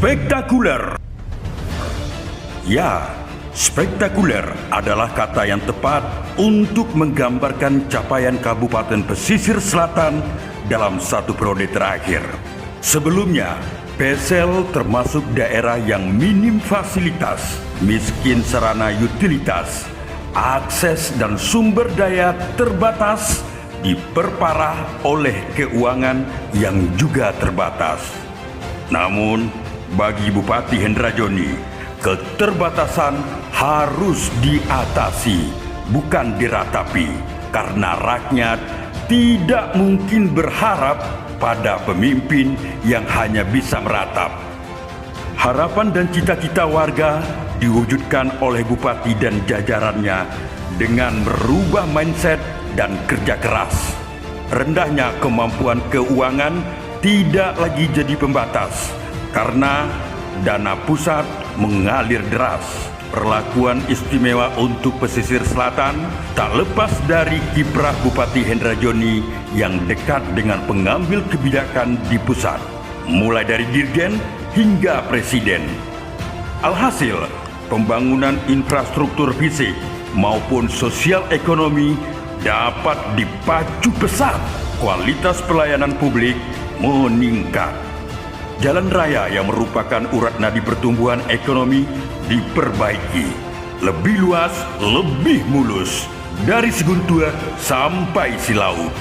Spektakuler. Ya, spektakuler adalah kata yang tepat untuk menggambarkan capaian Kabupaten Pesisir Selatan dalam satu periode terakhir. Sebelumnya, PSL termasuk daerah yang minim fasilitas, miskin sarana utilitas, akses dan sumber daya terbatas, diperparah oleh keuangan yang juga terbatas. Namun, bagi Bupati Hendra Joni, keterbatasan harus diatasi, bukan diratapi, karena rakyat tidak mungkin berharap pada pemimpin yang hanya bisa meratap. Harapan dan cita-cita warga diwujudkan oleh Bupati dan jajarannya dengan merubah mindset dan kerja keras. Rendahnya kemampuan keuangan tidak lagi jadi pembatas, karena dana pusat mengalir deras. Perlakuan istimewa untuk pesisir selatan tak lepas dari kiprah Bupati Hendra Joni yang dekat dengan pengambil kebijakan di pusat, mulai dari dirjen hingga presiden. Alhasil, pembangunan infrastruktur fisik maupun sosial ekonomi dapat dipacu pesat, kualitas pelayanan publik meningkat. Jalan raya yang merupakan urat nadi pertumbuhan ekonomi diperbaiki. Lebih luas, lebih mulus, dari Siguntua sampai Silaut.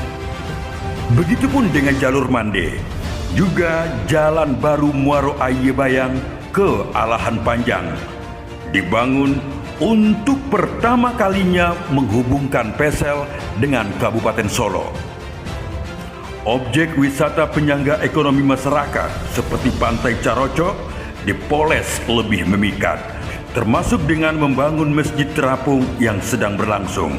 Begitupun dengan jalur Mande, juga jalan baru Muaro Aye Bayang ke Alahan Panjang dibangun untuk pertama kalinya menghubungkan PSL dengan Kabupaten Solo. Objek wisata penyangga ekonomi masyarakat seperti Pantai Carocok dipoles lebih memikat, termasuk dengan membangun Masjid Terapung yang sedang berlangsung.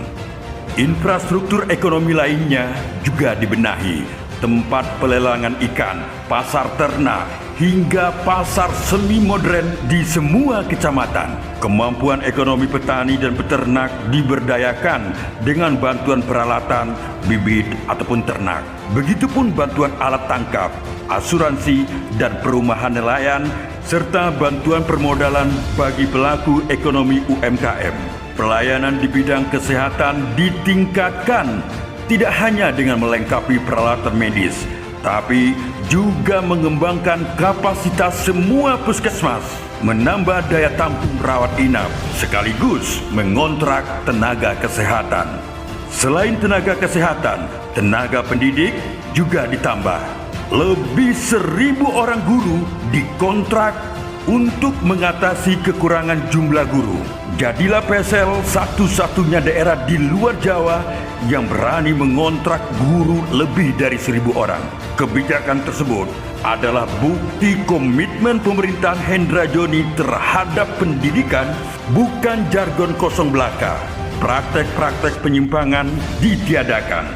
Infrastruktur ekonomi lainnya juga dibenahi, tempat pelelangan ikan, pasar ternak, hingga pasar semi modern di semua kecamatan. Kemampuan ekonomi petani dan peternak diberdayakan dengan bantuan peralatan, bibit ataupun ternak. Begitupun bantuan alat tangkap, asuransi dan perumahan nelayan, serta bantuan permodalan bagi pelaku ekonomi UMKM. Pelayanan di bidang kesehatan ditingkatkan, tidak hanya dengan melengkapi peralatan medis, tapi juga mengembangkan kapasitas semua puskesmas, menambah daya tampung rawat inap, sekaligus mengontrak tenaga kesehatan. Selain tenaga kesehatan, tenaga pendidik juga ditambah. Lebih 1.000 orang guru dikontrak untuk mengatasi kekurangan jumlah guru. Jadilah PSL satu-satunya daerah di luar Jawa yang berani mengontrak guru lebih dari 1.000 orang. Kebijakan tersebut adalah bukti komitmen pemerintahan Hendra Joni terhadap pendidikan, bukan jargon kosong belaka. Praktek-praktek penyimpangan ditiadakan.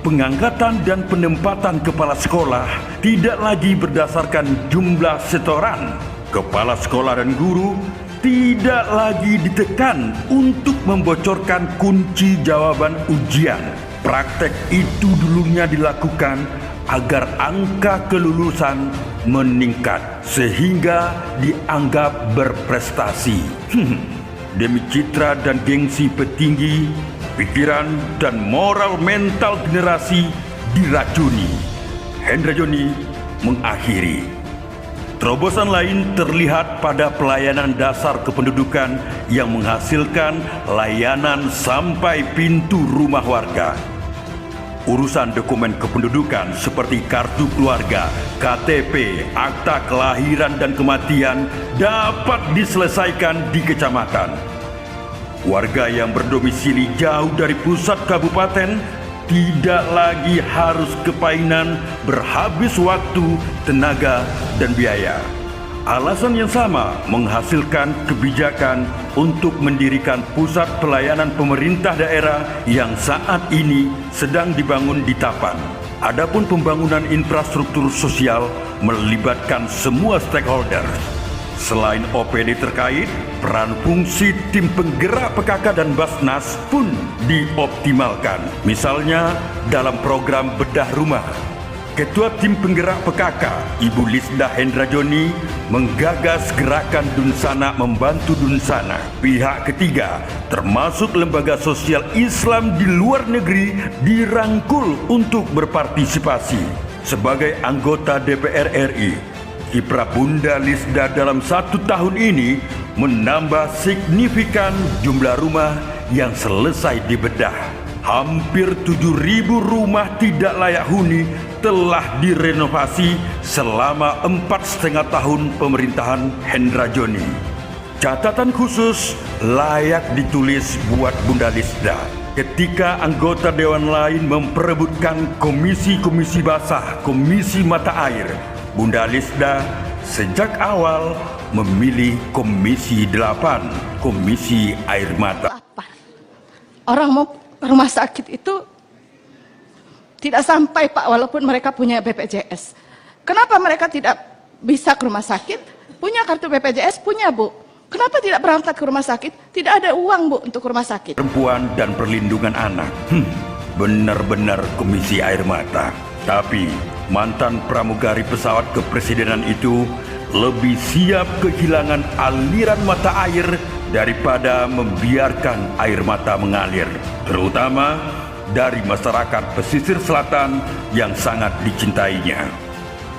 Pengangkatan dan penempatan kepala sekolah tidak lagi berdasarkan jumlah setoran. Kepala sekolah dan guru tidak lagi ditekan untuk membocorkan kunci jawaban ujian. Praktek itu dulunya dilakukan agar angka kelulusan meningkat sehingga dianggap berprestasi. Demi citra dan gengsi petinggi, pikiran dan moral mental generasi diracuni. Hendra Joni mengakhiri. Terobosan lain terlihat pada pelayanan dasar kependudukan yang menghasilkan layanan sampai pintu rumah warga. Urusan dokumen kependudukan seperti kartu keluarga, KTP, akta kelahiran dan kematian dapat diselesaikan di kecamatan. Warga yang berdomisili jauh dari pusat kabupaten tidak lagi harus ke Painan berhabis waktu, tenaga, dan biaya. Alasan yang sama menghasilkan kebijakan untuk mendirikan pusat pelayanan pemerintah daerah yang saat ini sedang dibangun di Tapan. Adapun pembangunan infrastruktur sosial melibatkan semua stakeholder. Selain OPD terkait, peran fungsi tim penggerak PKK dan Basnas pun dioptimalkan. Misalnya dalam program bedah rumah. Ketua Tim Penggerak PKK, Ibu Lisda Hendrajoni, menggagas gerakan Dunsana membantu Dunsana. Pihak ketiga, termasuk lembaga sosial Islam di luar negeri, dirangkul untuk berpartisipasi. Sebagai anggota DPR RI, kiprah Bunda Lisda dalam 1 tahun ini menambah signifikan jumlah rumah yang selesai dibedah. Hampir 7.000 rumah tidak layak huni telah direnovasi selama 4,5 tahun pemerintahan Hendrajoni. Catatan khusus layak ditulis buat Bunda Lisda. Ketika anggota dewan lain memperebutkan komisi-komisi basah, komisi mata air, Bunda Lisda sejak awal memilih komisi 8, komisi air mata. Orang mau rumah sakit itu tidak sampai, Pak, walaupun mereka punya BPJS. Kenapa mereka tidak bisa ke rumah sakit? Punya kartu BPJS, punya, Bu. Kenapa tidak berangkat ke rumah sakit? Tidak ada uang, Bu, untuk ke rumah sakit. Perempuan dan perlindungan anak. Benar-benar komisi air mata. Tapi mantan pramugari pesawat kepresidenan itu lebih siap kehilangan aliran mata air daripada membiarkan air mata mengalir, terutama dari masyarakat pesisir selatan yang sangat dicintainya.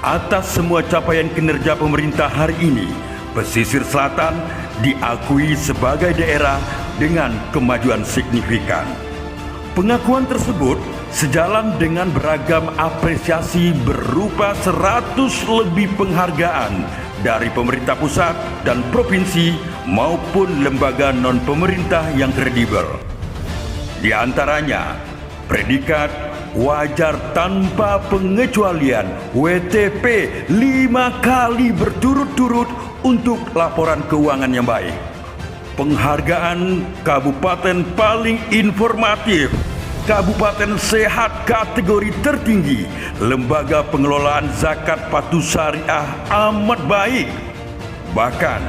Atas semua capaian kinerja pemerintah hari ini, pesisir selatan diakui sebagai daerah dengan kemajuan signifikan. Pengakuan tersebut sejalan dengan beragam apresiasi berupa 100 lebih penghargaan dari pemerintah pusat dan provinsi maupun lembaga non-pemerintah yang kredibel. Di antaranya, predikat wajar tanpa pengecualian WTP 5 kali berturut-turut untuk laporan keuangan yang baik. Penghargaan Kabupaten paling informatif, Kabupaten Sehat kategori tertinggi, Lembaga Pengelolaan Zakat Patuh Syariah amat baik. Bahkan,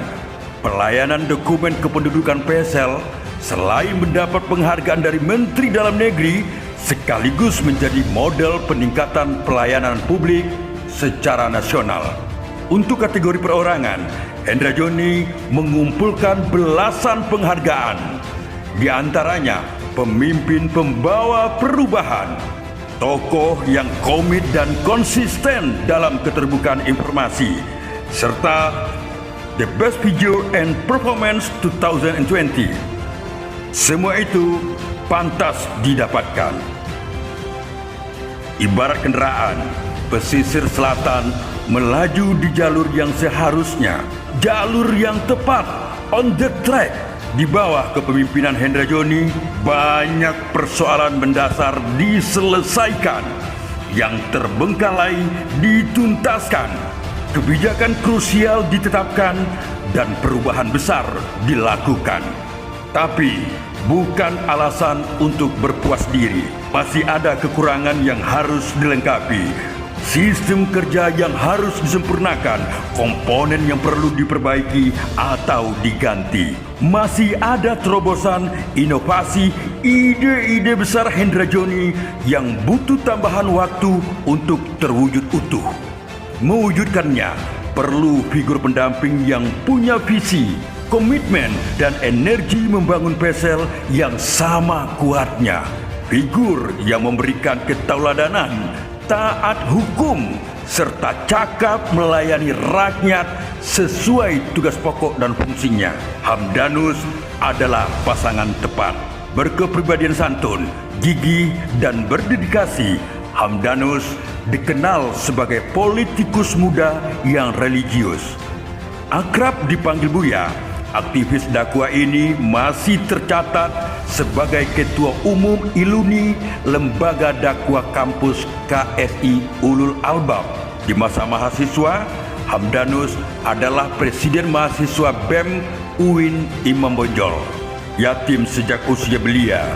pelayanan dokumen kependudukan PSL selain mendapat penghargaan dari Menteri Dalam Negeri, sekaligus menjadi model peningkatan pelayanan publik secara nasional. Untuk kategori perorangan, Hendrajoni mengumpulkan belasan penghargaan. Di antaranya, pemimpin pembawa perubahan, tokoh yang komit dan konsisten dalam keterbukaan informasi, serta The Best Video and Performance 2020. Semua itu pantas didapatkan. Ibarat kendaraan, pesisir selatan melaju di jalur yang seharusnya, jalur yang tepat, on the track. Di bawah kepemimpinan Hendrajoni, banyak persoalan mendasar diselesaikan, yang terbengkalai dituntaskan, kebijakan krusial ditetapkan, dan perubahan besar dilakukan. Tapi bukan alasan untuk berpuas diri. Masih ada kekurangan yang harus dilengkapi, sistem kerja yang harus disempurnakan, komponen yang perlu diperbaiki atau diganti. Masih ada terobosan, inovasi, ide-ide besar Hendrajoni yang butuh tambahan waktu untuk terwujud utuh. Mewujudkannya perlu figur pendamping yang punya visi, komitmen, dan energi membangun PSL yang sama kuatnya. Figur yang memberikan ketauladanan, taat hukum, serta cakap melayani rakyat sesuai tugas pokok dan fungsinya. Hamdanus adalah pasangan tepat. Berkepribadian santun, gigih, dan berdedikasi, Hamdanus dikenal sebagai politikus muda yang religius. Akrab dipanggil Buya, aktivis dakwah ini masih tercatat sebagai Ketua Umum ILUNI, Lembaga Dakwah Kampus KSI Ulul Albab. Di masa mahasiswa, Hamdanus adalah Presiden Mahasiswa BEM UIN Imam Bonjol. Yatim sejak usia belia,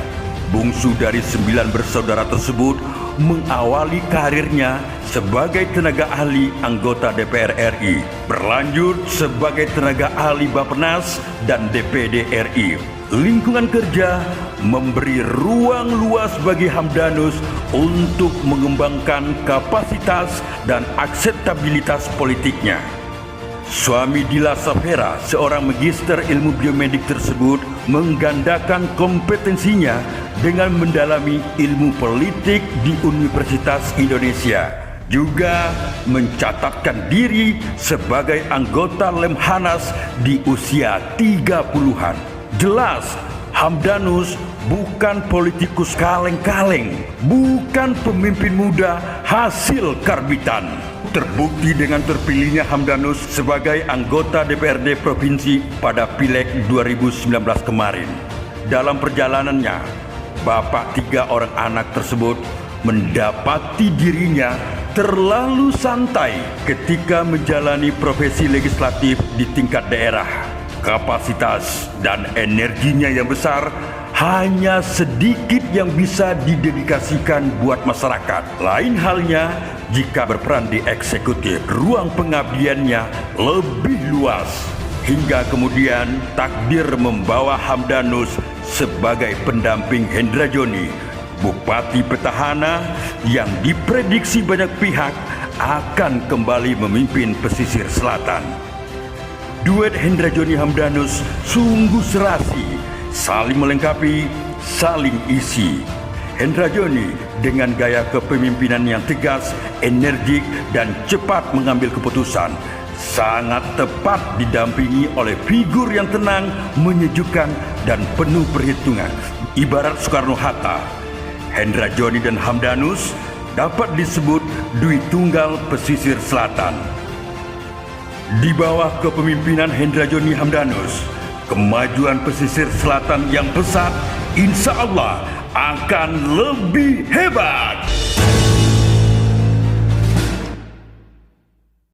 bungsu dari 9 bersaudara tersebut mengawali karirnya sebagai tenaga ahli anggota DPR RI, berlanjut sebagai tenaga ahli Bappenas dan DPD RI. lingkungan kerja memberi ruang luas bagi Hamdanus untuk mengembangkan kapasitas dan akseptabilitas politiknya. Suami Dila Safera, seorang magister ilmu biomedik tersebut, menggandakan kompetensinya dengan mendalami ilmu politik di Universitas Indonesia. Juga mencatatkan diri sebagai anggota Lemhanas di usia 30-an. Jelas, Hamdanus bukan politikus kaleng-kaleng, bukan pemimpin muda hasil karbitan. Terbukti dengan terpilihnya Hamdanus sebagai anggota DPRD Provinsi pada Pileg 2019 kemarin. Dalam perjalanannya, bapak 3 orang anak tersebut mendapati dirinya terlalu santai ketika menjalani profesi legislatif di tingkat daerah. Kapasitas dan energinya yang besar hanya sedikit yang bisa didedikasikan buat masyarakat. Lain halnya jika berperan di eksekutif, ruang pengabdiannya lebih luas. Hingga kemudian takdir membawa Hamdanus sebagai pendamping Hendra Joni, Bupati petahana yang diprediksi banyak pihak akan kembali memimpin pesisir selatan. Duet Hendra Joni Hamdanus sungguh serasi, saling melengkapi, saling isi. Hendra Joni dengan gaya kepemimpinan yang tegas, energik, dan cepat mengambil keputusan, sangat tepat didampingi oleh figur yang tenang, menyejukkan, dan penuh perhitungan. Ibarat Soekarno-Hatta, Hendra Joni dan Hamdanus dapat disebut Dwi Tunggal Pesisir Selatan. Di bawah kepemimpinan Hendra Joni Hamdanus, kemajuan pesisir selatan yang pesat insya Allah akan lebih hebat.